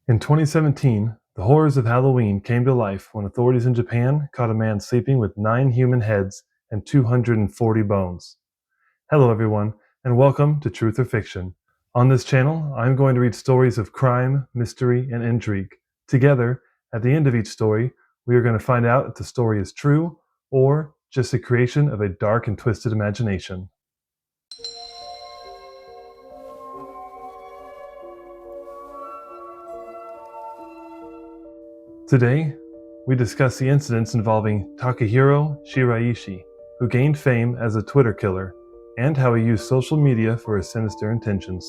In 2017, the horrors of Halloween came to life when authorities in Japan caught a man sleeping with 9 human heads and 240 bones. Hello, everyone, and welcome to Truth or Fiction. On this channel, I'm going to read stories of crime, mystery, and intrigue. Together, at the end of each story, we are going to find out if the story is true or just a creation of a dark and twisted imagination. Today, we discuss the incidents involving Takahiro Shiraishi, who gained fame as a Twitter killer, and how he used social media for his sinister intentions.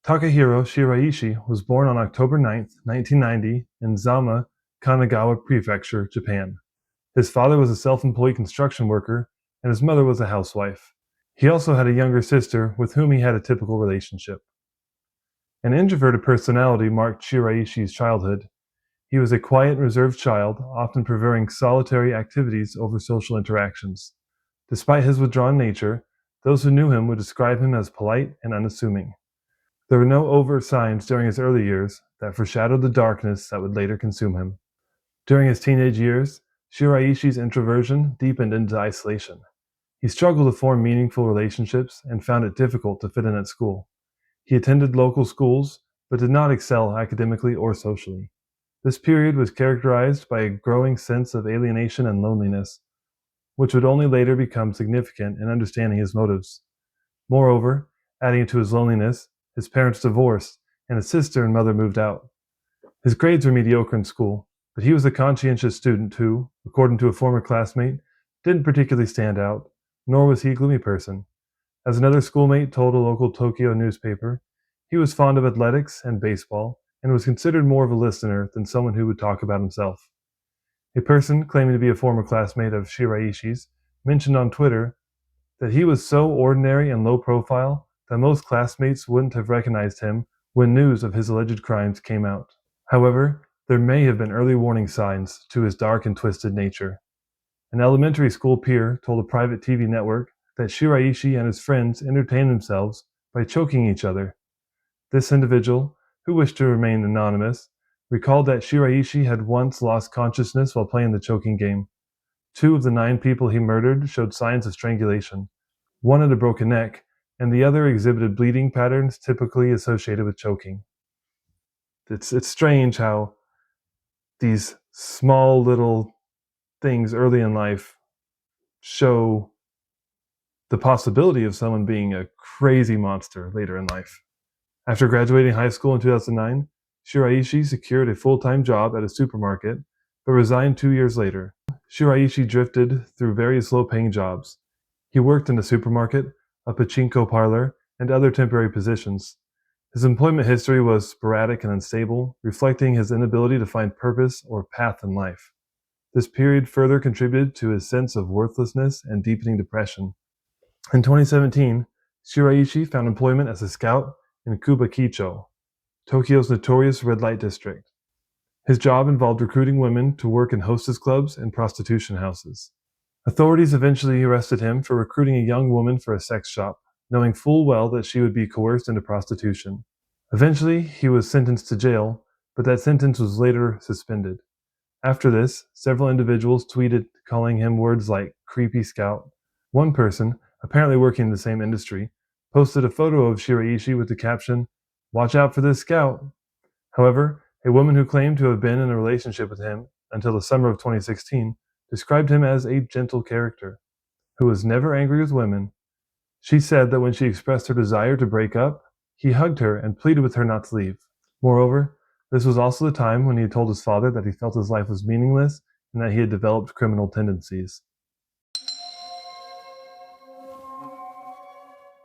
Takahiro Shiraishi was born on October 9, 1990, in Zama, Kanagawa Prefecture, Japan. His father was a self-employed construction worker, and his mother was a housewife. He also had a younger sister with whom he had a typical relationship. An introverted personality marked Shiraishi's childhood. He was a quiet and reserved child, often preferring solitary activities over social interactions. Despite his withdrawn nature, those who knew him would describe him as polite and unassuming. There were no overt signs during his early years that foreshadowed the darkness that would later consume him. During his teenage years, Shiraishi's introversion deepened into isolation. He struggled to form meaningful relationships and found it difficult to fit in at school. He attended local schools, but did not excel academically or socially. This period was characterized by a growing sense of alienation and loneliness, which would only later become significant in understanding his motives. Moreover, adding to his loneliness, his parents divorced, and his sister and mother moved out. His grades were mediocre in school, but he was a conscientious student who, according to a former classmate, didn't particularly stand out, nor was he a gloomy person. As another schoolmate told a local Tokyo newspaper, he was fond of athletics and baseball, and was considered more of a listener than someone who would talk about himself. A person claiming to be a former classmate of Shiraishi's mentioned on Twitter that he was so ordinary and low profile that most classmates wouldn't have recognized him when news of his alleged crimes came out. However, there may have been early warning signs to his dark and twisted nature. An elementary school peer told a private TV network that Shiraishi and his friends entertained themselves by choking each other. This individual, who wished to remain anonymous, recalled that Shiraishi had once lost consciousness while playing the choking game. 2 of the 9 people he murdered showed signs of strangulation. One had a broken neck, and the other exhibited bleeding patterns typically associated with choking. It's strange how these small little things early in life show the possibility of someone being a crazy monster later in life. After graduating high school in 2009, Shiraishi secured a full-time job at a supermarket, but resigned 2 years later. Shiraishi drifted through various low-paying jobs. He worked in a supermarket, a pachinko parlor, and other temporary positions. His employment history was sporadic and unstable, reflecting his inability to find purpose or path in life. This period further contributed to his sense of worthlessness and deepening depression. In 2017, Shiraishi found employment as a scout in Kubakicho, Tokyo's notorious red light district. His job involved recruiting women to work in hostess clubs and prostitution houses. Authorities eventually arrested him for recruiting a young woman for a sex shop, knowing full well that she would be coerced into prostitution. Eventually, he was sentenced to jail, but that sentence was later suspended. After this, several individuals tweeted calling him words like creepy scout. One person, apparently working in the same industry, posted a photo of Shiraishi with the caption, "Watch out for this scout." However, a woman who claimed to have been in a relationship with him until the summer of 2016 described him as a gentle character, who was never angry with women. She said that when she expressed her desire to break up, he hugged her and pleaded with her not to leave. Moreover, this was also the time when he had told his father that he felt his life was meaningless and that he had developed criminal tendencies.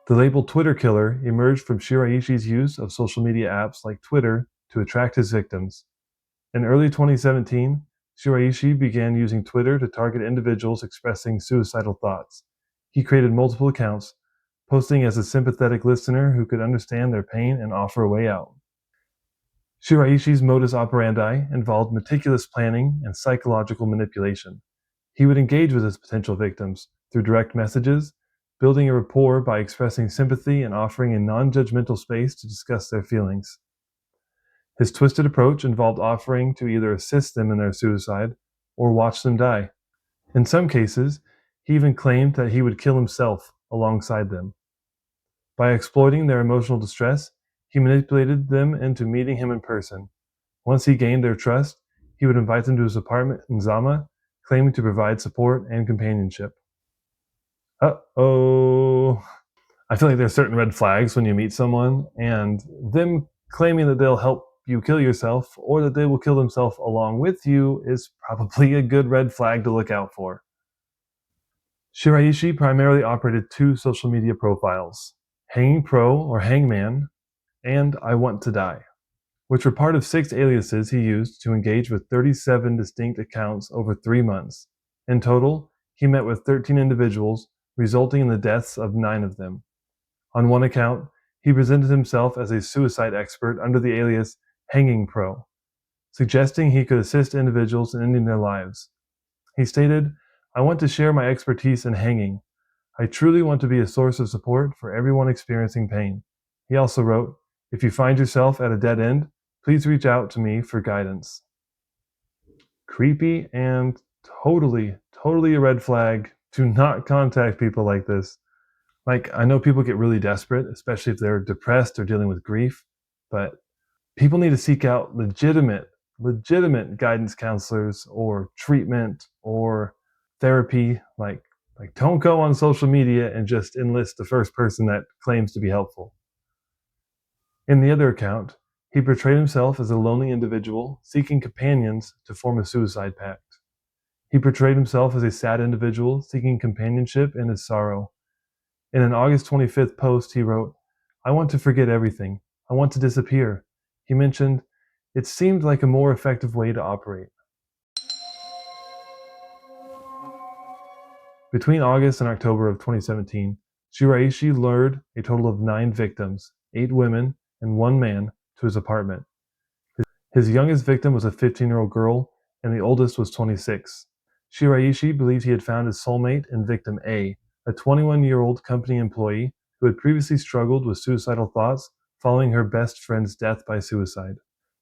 The label Twitter killer emerged from Shiraishi's use of social media apps like Twitter to attract his victims. In early 2017, Shiraishi began using Twitter to target individuals expressing suicidal thoughts. He created multiple accounts, posting as a sympathetic listener who could understand their pain and offer a way out. Shiraishi's modus operandi involved meticulous planning and psychological manipulation. He would engage with his potential victims through direct messages, building a rapport by expressing sympathy and offering a non-judgmental space to discuss their feelings. His twisted approach involved offering to either assist them in their suicide or watch them die. In some cases, he even claimed that he would kill himself alongside them. By exploiting their emotional distress, he manipulated them into meeting him in person. Once he gained their trust, he would invite them to his apartment in Zama, claiming to provide support and companionship. Uh-oh. I feel like there's certain red flags when you meet someone, and them claiming that they'll help you kill yourself or that they will kill themselves along with you is probably a good red flag to look out for. Shiraishi primarily operated two social media profiles, Hanging Pro or Hangman and I Want to Die, which were part of 6 aliases he used to engage with 37 distinct accounts over 3 months. In total, he met with 13 individuals, resulting in the deaths of 9 of them. On one account, he presented himself as a suicide expert under the alias Hanging Pro, suggesting he could assist individuals in ending their lives. He stated, "I want to share my expertise in hanging. I truly want to be a source of support for everyone experiencing pain." He also wrote, "If you find yourself at a dead end, please reach out to me for guidance." Creepy and totally a red flag. Do not contact people like this. Like, I know people get really desperate, especially if they're depressed or dealing with grief, but people need to seek out legitimate guidance counselors or treatment or therapy. Like don't go on social media and just enlist the first person that claims to be helpful. In the other account, he portrayed himself as a lonely individual seeking companions to form a suicide pact. He portrayed himself as a sad individual seeking companionship in his sorrow. In an August 25th post, he wrote, "I want to forget everything. I want to disappear." He mentioned, "It seemed like a more effective way to operate." Between August and October of 2017, Shiraishi lured a total of 9 victims, 8 women and 1 man, to his apartment. His youngest victim was a 15-year-old girl, and the oldest was 26. Shiraishi believed he had found his soulmate in victim A, a 21-year-old company employee who had previously struggled with suicidal thoughts following her best friend's death by suicide.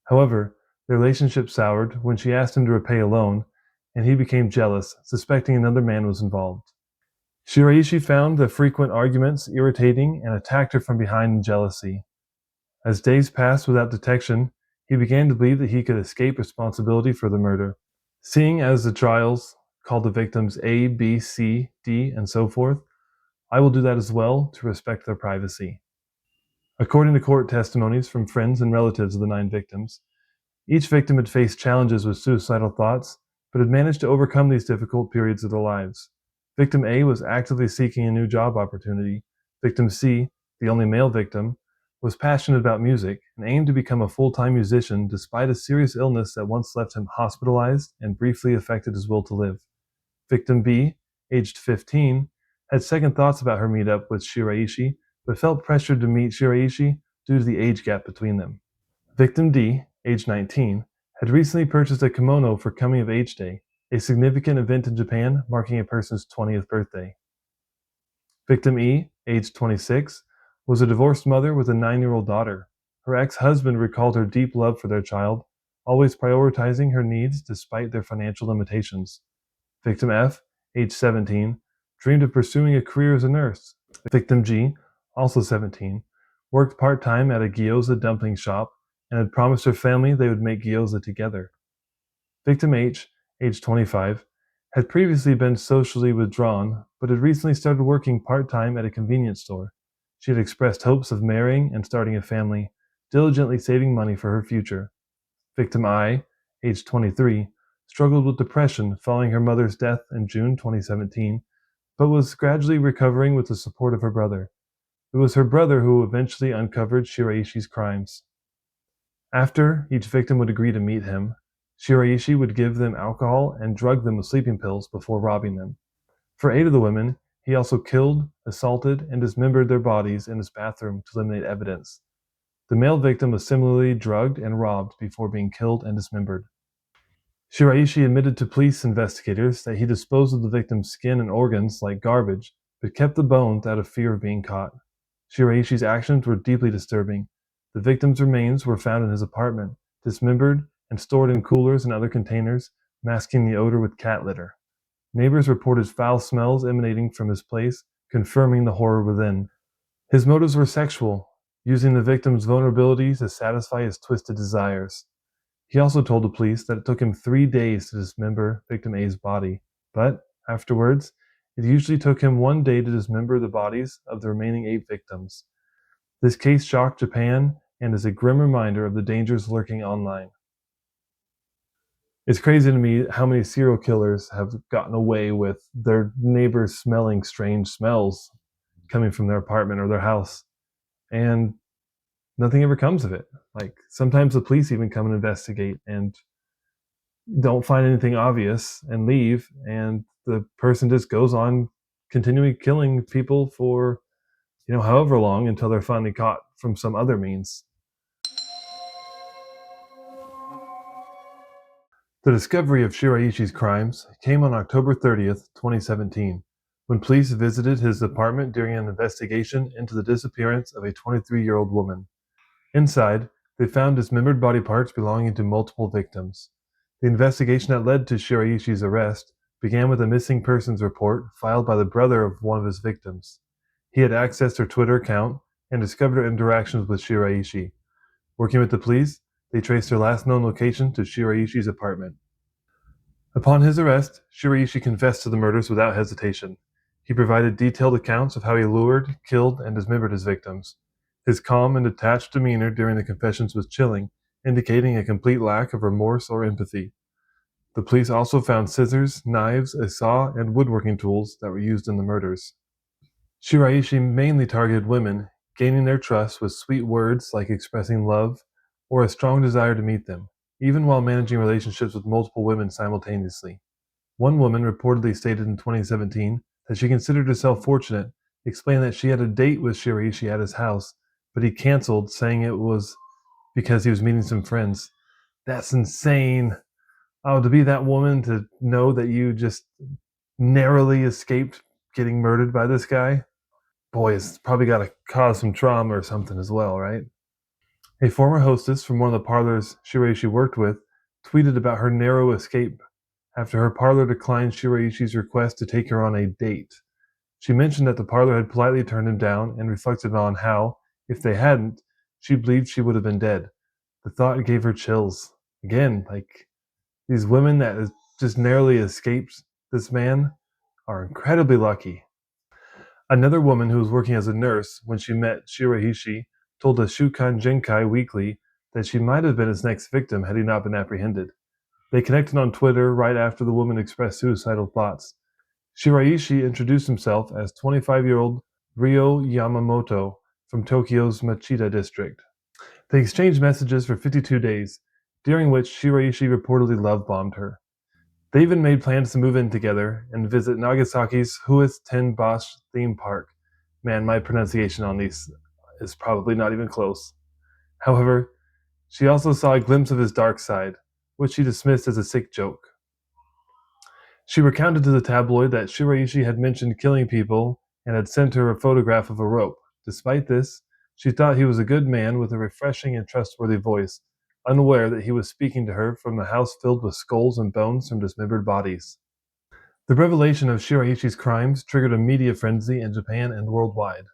However, their relationship soured when she asked him to repay a loan, and he became jealous, suspecting another man was involved. Shiraishi found the frequent arguments irritating and attacked her from behind in jealousy. As days passed without detection, he began to believe that he could escape responsibility for the murder. Seeing as the trials called the victims A, B, C, D, and so forth, I will do that as well to respect their privacy. According to court testimonies from friends and relatives of the 9 victims, each victim had faced challenges with suicidal thoughts, but had managed to overcome these difficult periods of their lives. Victim A was actively seeking a new job opportunity. Victim C, the only male victim, was passionate about music and aimed to become a full-time musician despite a serious illness that once left him hospitalized and briefly affected his will to live. Victim B, aged 15, had second thoughts about her meetup with Shiraishi, but felt pressured to meet Shiraishi due to the age gap between them. Victim D, age 19, had recently purchased a kimono for Coming of Age Day, a significant event in Japan marking a person's 20th birthday. Victim E, age 26, was a divorced mother with a 9-year-old daughter. Her ex-husband recalled her deep love for their child, always prioritizing her needs despite their financial limitations. Victim F, age 17, dreamed of pursuing a career as a nurse. Victim G, also 17, worked part-time at a gyoza dumpling shop and had promised her family they would make gyoza together. Victim H, age 25, had previously been socially withdrawn, but had recently started working part-time at a convenience store. She had expressed hopes of marrying and starting a family, diligently saving money for her future. Victim I, age 23, struggled with depression following her mother's death in June 2017, but was gradually recovering with the support of her brother. It was her brother who eventually uncovered Shiraishi's crimes. After each victim would agree to meet him, Shiraishi would give them alcohol and drug them with sleeping pills before robbing them. For 8 of the women, he also killed, assaulted, and dismembered their bodies in his bathroom to eliminate evidence. The male victim was similarly drugged and robbed before being killed and dismembered. Shiraishi admitted to police investigators that he disposed of the victim's skin and organs like garbage, but kept the bones out of fear of being caught. Shiraishi's actions were deeply disturbing. The victim's remains were found in his apartment, dismembered and stored in coolers and other containers, masking the odor with cat litter. Neighbors reported foul smells emanating from his place, confirming the horror within. His motives were sexual, using the victim's vulnerability to satisfy his twisted desires. He also told the police that it took him 3 days to dismember victim A's body, but afterwards, it usually took him 1 day to dismember the bodies of the remaining 8 victims. This case shocked Japan and is a grim reminder of the dangers lurking online. It's crazy to me how many serial killers have gotten away with their neighbors smelling strange smells coming from their apartment or their house, and nothing ever comes of it. Like, sometimes the police even come and investigate and don't find anything obvious and leave, and the person just goes on continuing killing people for however long until they're finally caught from some other means. The discovery of Shiraishi's crimes came on October 30th, 2017, when police visited his apartment during an investigation into the disappearance of a 23-year-old woman. Inside, they found dismembered body parts belonging to multiple victims. The investigation that led to Shiraishi's arrest began with a missing persons report filed by the brother of one of his victims. He had accessed her Twitter account and discovered her interactions with Shiraishi. Working with the police, they traced her last known location to Shiraishi's apartment. Upon his arrest, Shiraishi confessed to the murders without hesitation. He provided detailed accounts of how he lured, killed, and dismembered his victims. His calm and detached demeanor during the confessions was chilling, indicating a complete lack of remorse or empathy. The police also found scissors, knives, a saw, and woodworking tools that were used in the murders. Shiraishi mainly targeted women, gaining their trust with sweet words like expressing love or a strong desire to meet them, even while managing relationships with multiple women simultaneously. One woman reportedly stated in 2017 that she considered herself fortunate, explaining that she had a date with Shiraishi at his house, but he canceled, saying it was because he was meeting some friends. That's insane. Oh, to be that woman, to know that you just narrowly escaped getting murdered by this guy. Boy, it's probably got to cause some trauma or something as well, right? A former hostess from one of the parlors Shiraishi worked with tweeted about her narrow escape after her parlor declined Shiraishi's request to take her on a date. She mentioned that the parlor had politely turned him down and reflected on how, if they hadn't, she believed she would have been dead. The thought gave her chills. Again, like, these women that just narrowly escaped this man are incredibly lucky. Another woman who was working as a nurse when she met Shiraishi told the Shukan Genkai Weekly that she might have been his next victim had he not been apprehended. They connected on Twitter right after the woman expressed suicidal thoughts. Shiraishi introduced himself as 25-year-old Ryo Yamamoto from Tokyo's Machida district. They exchanged messages for 52 days, during which Shiraishi reportedly love-bombed her. They even made plans to move in together and visit Nagasaki's Huis ten Bosch theme park. Man, my pronunciation on these is probably not even close. However, she also saw a glimpse of his dark side, which she dismissed as a sick joke. She recounted to the tabloid that Shiraishi had mentioned killing people and had sent her a photograph of a rope. Despite this, she thought he was a good man with a refreshing and trustworthy voice, unaware that he was speaking to her from a house filled with skulls and bones from dismembered bodies. The revelation of Shiraishi's crimes triggered a media frenzy in Japan and worldwide.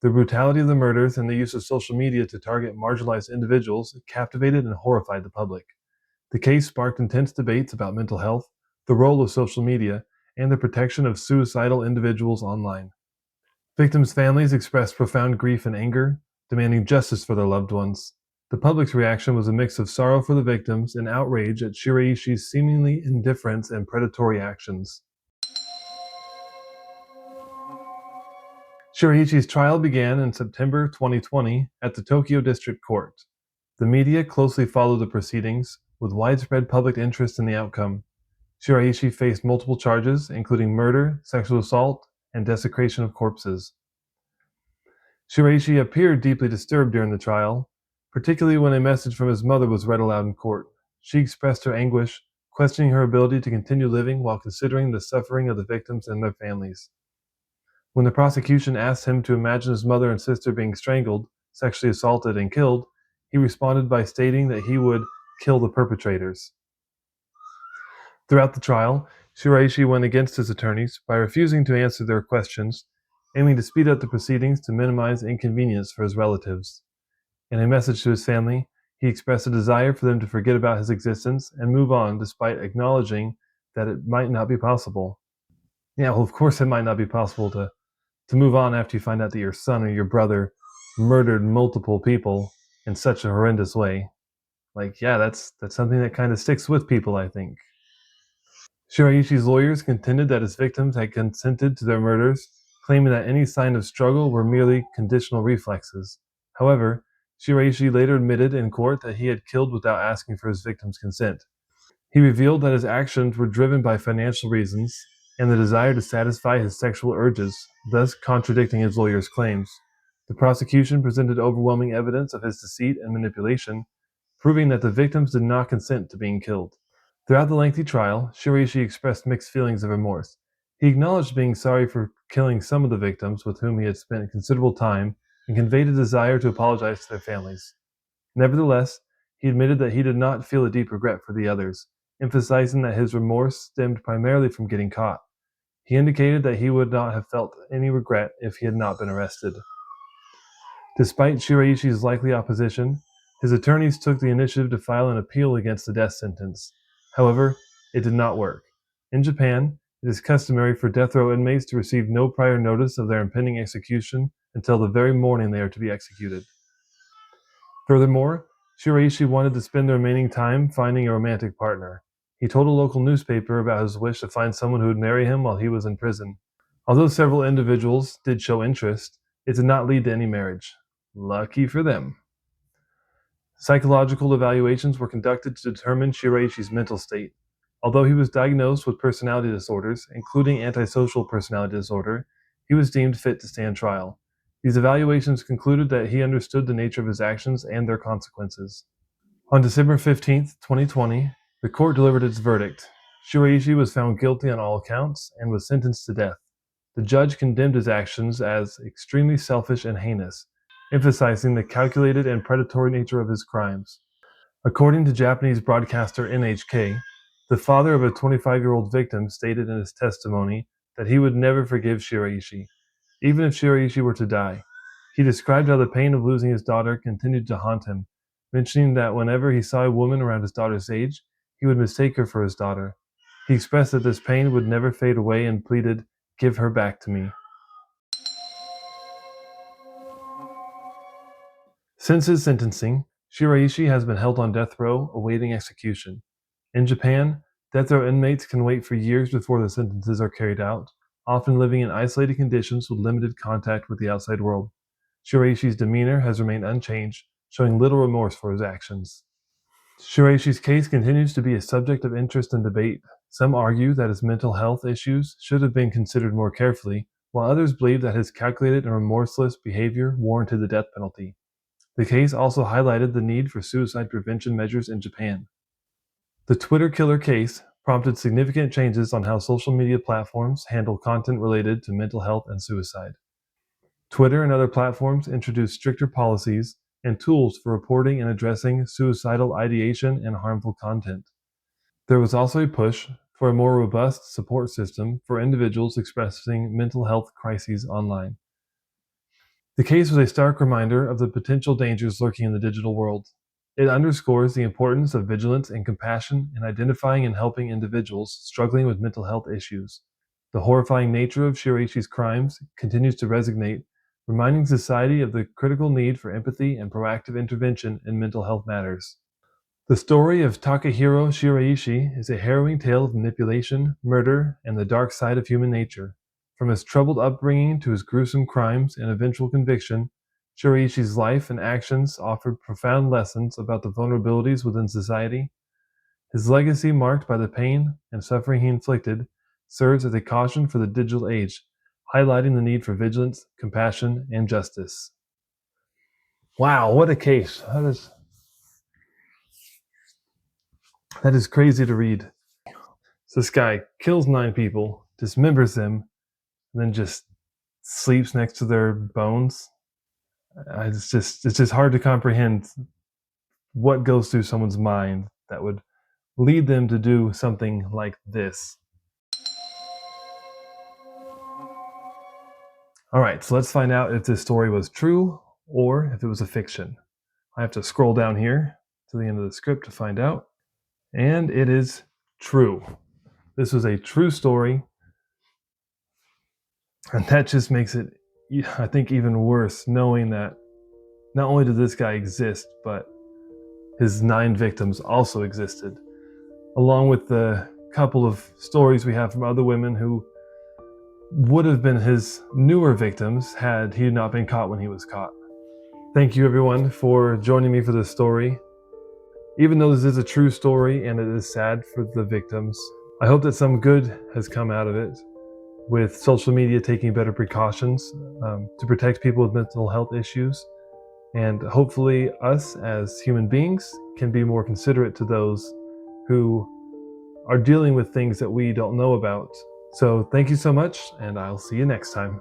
The brutality of the murders and the use of social media to target marginalized individuals captivated and horrified the public. The case sparked intense debates about mental health, the role of social media, and the protection of suicidal individuals online. Victims' families expressed profound grief and anger, demanding justice for their loved ones. The public's reaction was a mix of sorrow for the victims and outrage at Shiraishi's seemingly indifference and predatory actions. Shiraishi's trial began in September 2020 at the Tokyo District Court. The media closely followed the proceedings, with widespread public interest in the outcome. Shiraishi faced multiple charges, including murder, sexual assault, and desecration of corpses. Shiraishi appeared deeply disturbed during the trial, particularly when a message from his mother was read aloud in court. She expressed her anguish, questioning her ability to continue living while considering the suffering of the victims and their families. When the prosecution asked him to imagine his mother and sister being strangled, sexually assaulted, and killed, he responded by stating that he would kill the perpetrators. Throughout the trial, Shiraishi went against his attorneys by refusing to answer their questions, aiming to speed up the proceedings to minimize inconvenience for his relatives. In a message to his family, he expressed a desire for them to forget about his existence and move on despite acknowledging that it might not be possible. Yeah, well, of course it might not be possible to move on after you find out that your son or your brother murdered multiple people in such a horrendous way. Like, yeah, that's something that kind of sticks with people, I think. Shiraishi's lawyers contended that his victims had consented to their murders, claiming that any sign of struggle were merely conditional reflexes. However, Shiraishi later admitted in court that he had killed without asking for his victims' consent. He revealed that his actions were driven by financial reasons and the desire to satisfy his sexual urges, thus contradicting his lawyers' claims. The prosecution presented overwhelming evidence of his deceit and manipulation, proving that the victims did not consent to being killed. Throughout the lengthy trial, Shiraishi expressed mixed feelings of remorse. He acknowledged being sorry for killing some of the victims with whom he had spent considerable time and conveyed a desire to apologize to their families. Nevertheless, he admitted that he did not feel a deep regret for the others, emphasizing that his remorse stemmed primarily from getting caught. He indicated that he would not have felt any regret if he had not been arrested. Despite Shiraishi's likely opposition, his attorneys took the initiative to file an appeal against the death sentence. However, it did not work. In Japan, it is customary for death row inmates to receive no prior notice of their impending execution until the very morning they are to be executed. Furthermore, Shiraishi wanted to spend the remaining time finding a romantic partner. He told a local newspaper about his wish to find someone who would marry him while he was in prison. Although several individuals did show interest, it did not lead to any marriage. Lucky for them. Psychological evaluations were conducted to determine Shiraishi's mental state. Although he was diagnosed with personality disorders, including antisocial personality disorder, he was deemed fit to stand trial. These evaluations concluded that he understood the nature of his actions and their consequences. On December 15, 2020, the court delivered its verdict. Shiraishi was found guilty on all counts and was sentenced to death. The judge condemned his actions as extremely selfish and heinous, emphasizing the calculated and predatory nature of his crimes. According to Japanese broadcaster NHK, the father of a 25-year-old victim stated in his testimony that he would never forgive Shiraishi, even if Shiraishi were to die. He described how the pain of losing his daughter continued to haunt him, mentioning that whenever he saw a woman around his daughter's age, he would mistake her for his daughter. He expressed that this pain would never fade away and pleaded, "Give her back to me." Since his sentencing, Shiraishi has been held on death row awaiting execution. In Japan, death row inmates can wait for years before the sentences are carried out, often living in isolated conditions with limited contact with the outside world. Shiraishi's demeanor has remained unchanged, showing little remorse for his actions. Shiraishi's case continues to be a subject of interest and debate. Some argue that his mental health issues should have been considered more carefully, while others believe that his calculated and remorseless behavior warranted the death penalty. The case also highlighted the need for suicide prevention measures in Japan. The Twitter killer case prompted significant changes on how social media platforms handle content related to mental health and suicide. Twitter and other platforms introduced stricter policies and tools for reporting and addressing suicidal ideation and harmful content. There was also a push for a more robust support system for individuals expressing mental health crises online. The case was a stark reminder of the potential dangers lurking in the digital world. It underscores the importance of vigilance and compassion in identifying and helping individuals struggling with mental health issues. The horrifying nature of Shiraishi's crimes continues to resonate, reminding society of the critical need for empathy and proactive intervention in mental health matters. The story of Takahiro Shiraishi is a harrowing tale of manipulation, murder, and the dark side of human nature. From his troubled upbringing to his gruesome crimes and eventual conviction, Shiraishi's life and actions offered profound lessons about the vulnerabilities within society. His legacy, marked by the pain and suffering he inflicted, serves as a caution for the digital age, highlighting the need for vigilance, compassion, and justice. Wow, what a case. That is crazy to read. So this guy kills 9 people, dismembers them, and then just sleeps next to their bones. It's just hard to comprehend what goes through someone's mind that would lead them to do something like this. All right, so let's find out if this story was true or if it was a fiction. I have to scroll down here to the end of the script to find out. And it is true. This was a true story. And that just makes it, I think, even worse knowing that not only did this guy exist, but his 9 victims also existed, along with the couple of stories we have from other women who would have been his newer victims had he not been caught when he was caught. Thank you, everyone, for joining me for this story. Even though this is a true story and it is sad for the victims, I hope that some good has come out of it, with social media taking better precautions to protect people with mental health issues. And hopefully us as human beings can be more considerate to those who are dealing with things that we don't know about. So thank you so much, and I'll see you next time.